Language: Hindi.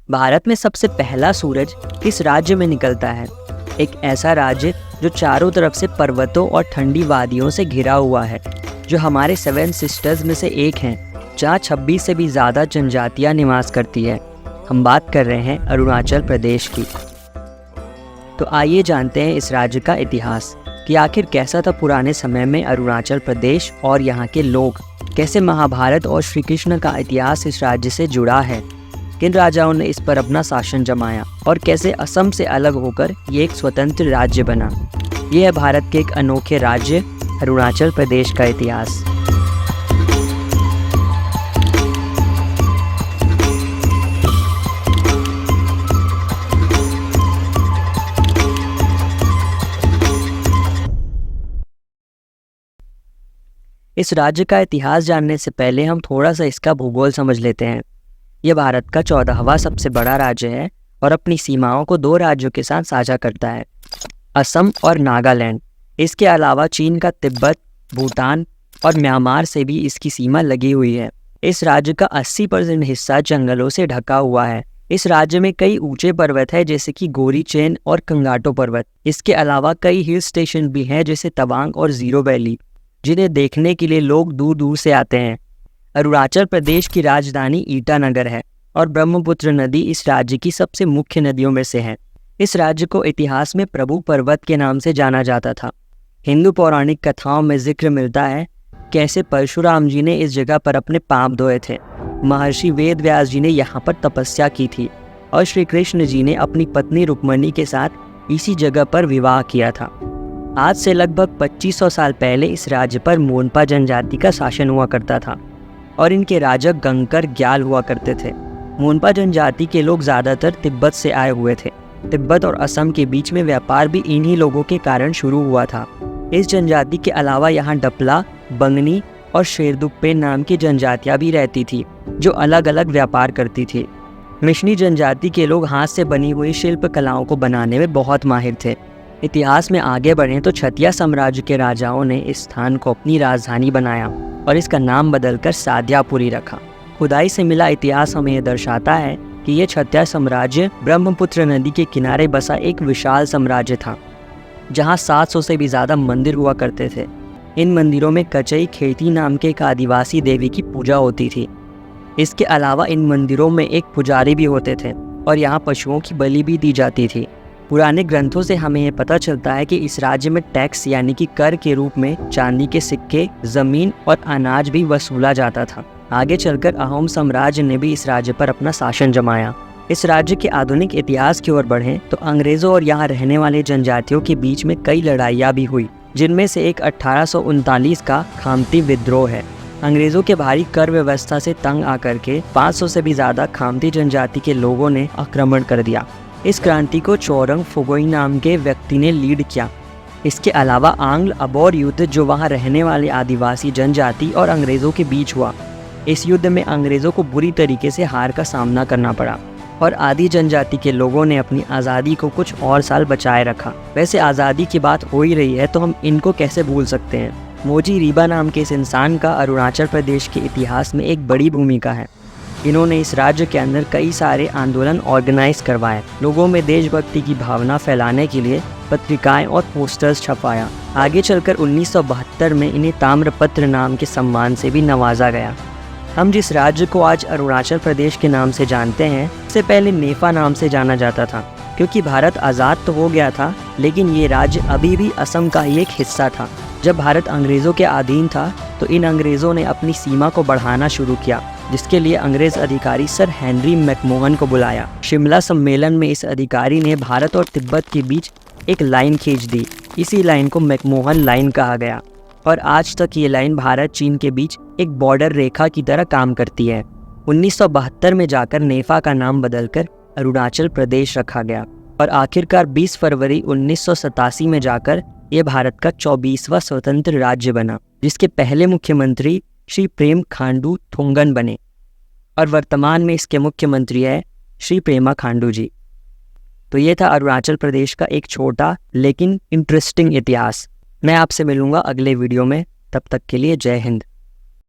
भारत में सबसे पहला सूरज किस राज्य में निकलता है? एक ऐसा राज्य जो चारों तरफ से पर्वतों और ठंडी वादियों से घिरा हुआ है, जो हमारे 7 सिस्टर्स में से एक हैं, जहाँ 26 से भी ज़्यादा जनजातियाँ निवास करती है। हम बात कर रहे हैं अरुणाचल प्रदेश की। तो आइए जानते हैं इस राज्य का इतिहास कि आखिर कैसा था पुराने समय में अरुणाचल प्रदेश और यहाँ के लोग, कैसे महाभारत और श्री कृष्ण का इतिहास इस राज्य से जुड़ा है, किन राजाओं ने इस पर अपना शासन जमाया और कैसे असम से अलग होकर ये एक स्वतंत्र राज्य बना। ये है भारत के एक अनोखे राज्य अरुणाचल प्रदेश का इतिहास। इस राज्य का इतिहास जानने से पहले हम थोड़ा सा इसका भूगोल समझ लेते हैं। यह भारत का 14वां सबसे बड़ा राज्य है और अपनी सीमाओं को 2 राज्यों के साथ साझा करता है, असम और नागालैंड। इसके अलावा चीन का तिब्बत, भूटान और म्यांमार से भी इसकी सीमा लगी हुई है। इस राज्य का 80% हिस्सा जंगलों से ढका हुआ है। इस राज्य में कई ऊंचे पर्वत है जैसे कि गोरी चेन और कंगाटो पर्वत। इसके अलावा कई हिल स्टेशन भी हैं जैसे तवांग और जीरो वैली, जिन्हें देखने के लिए लोग दूर दूर से आते हैं। अरुणाचल प्रदेश की राजधानी ईटानगर है और ब्रह्मपुत्र नदी इस राज्य की सबसे मुख्य नदियों में से है। इस राज्य को इतिहास में प्रभु पर्वत के नाम से जाना जाता था। हिंदू पौराणिक कथाओं में जिक्र मिलता है कैसे परशुराम जी ने इस जगह पर अपने पांव धोए थे, महर्षि वेद व्यास जी ने यहाँ पर तपस्या की थी और श्री कृष्ण जी ने अपनी पत्नी रुक्मणी के साथ इसी जगह पर विवाह किया था। आज से लगभग 2500 साल पहले इस राज्य पर मोनपा जनजाति का शासन हुआ करता था और इनके राजा गंगकर ग्याल हुआ करते थे। मोनपा जनजाति के लोग ज़्यादातर तिब्बत से आए हुए थे। तिब्बत और असम के बीच में व्यापार भी इन्हीं लोगों के कारण शुरू हुआ था। इस जनजाति के अलावा यहाँ डपला, बंगनी और शेरदुप्पे नाम की जनजातियाँ भी रहती थी, जो अलग अलग व्यापार करती थी। मिशनी जनजाति के लोग हाथ से बनी हुई शिल्प कलाओं को बनाने में बहुत माहिर थे। इतिहास में आगे बढ़ें तो क्षत्रिय साम्राज्य के राजाओं ने इस स्थान को अपनी राजधानी बनाया और इसका नाम बदलकर साध्यापुरी रखा। खुदाई से मिला इतिहास हमें यह दर्शाता है कि यह क्षत्रिय साम्राज्य ब्रह्मपुत्र नदी के किनारे बसा एक विशाल साम्राज्य था, जहां 700 से भी ज़्यादा मंदिर हुआ करते थे। इन मंदिरों में कचई खेती नाम के एक आदिवासी देवी की पूजा होती थी। इसके अलावा इन मंदिरों में एक पुजारी भी होते थे और यहाँ पशुओं की बलि भी दी जाती थी। पुराने ग्रंथों से हमें ये पता चलता है कि इस राज्य में टैक्स यानी कि कर के रूप में चांदी के सिक्के, जमीन और अनाज भी वसूला जाता था। आगे चलकर अहोम साम्राज्य ने भी इस राज्य पर अपना शासन जमाया। इस राज्य के आधुनिक इतिहास की ओर बढ़ें तो अंग्रेजों और यहाँ रहने वाले जनजातियों के बीच में कई लड़ाइयाँ भी हुई, जिनमें से एक 1839 का खामती विद्रोह है। अंग्रेजों के भारी कर व्यवस्था से तंग आकर के 500 से भी ज्यादा खामती जनजाति के लोगों ने आक्रमण कर दिया। इस क्रांति को चौरंग फुगोई नाम के व्यक्ति ने लीड किया। इसके अलावा आंग्ल अबोर युद्ध, जो वहां रहने वाले आदिवासी जनजाति और अंग्रेजों के बीच हुआ, इस युद्ध में अंग्रेजों को बुरी तरीके से हार का सामना करना पड़ा और आदि जनजाति के लोगों ने अपनी आज़ादी को कुछ और साल बचाए रखा। वैसे आज़ादी की बात हो ही रही है तो हम इनको कैसे भूल सकते हैं। मोजी रीबा नाम के इस इंसान का अरुणाचल प्रदेश के इतिहास में एक बड़ी भूमिका है। इन्होंने इस राज्य के अंदर कई सारे आंदोलन ऑर्गेनाइज करवाए, लोगों में देशभक्ति की भावना फैलाने के लिए पत्रिकाएं और पोस्टर्स छपवाया। आगे चलकर 1972 में इन्हें ताम्रपत्र नाम के सम्मान से भी नवाजा गया। हम जिस राज्य को आज अरुणाचल प्रदेश के नाम से जानते हैं, इससे पहले नेफा नाम से जाना जाता था, क्योंकि भारत आज़ाद तो हो गया था लेकिन ये राज्य अभी भी असम का ही एक हिस्सा था। जब भारत अंग्रेज़ों के अधीन था तो इन अंग्रेज़ों ने अपनी सीमा को बढ़ाना शुरू किया, जिसके लिए अंग्रेज अधिकारी सर हेनरी मैकमोहन को बुलाया। शिमला सम्मेलन में इस अधिकारी ने भारत और तिब्बत के बीच एक लाइन खींच दी। इसी लाइन को मैकमोहन लाइन कहा गया और आज तक ये लाइन भारत चीन के बीच एक बॉर्डर रेखा की तरह काम करती है। 1972 में जाकर नेफा का नाम बदलकर अरुणाचल प्रदेश रखा गया और आखिरकार 20 फरवरी 1987 में जाकर ये भारत का 24वां स्वतंत्र राज्य बना, जिसके पहले मुख्यमंत्री श्री प्रेम खांडू थोंगन बने और वर्तमान में इसके मुख्यमंत्री है श्री प्रेमा खांडू जी। तो ये था अरुणाचल प्रदेश का एक छोटा लेकिन इंटरेस्टिंग इतिहास। मैं आपसे मिलूंगा अगले वीडियो में, तब तक के लिए जय हिंद।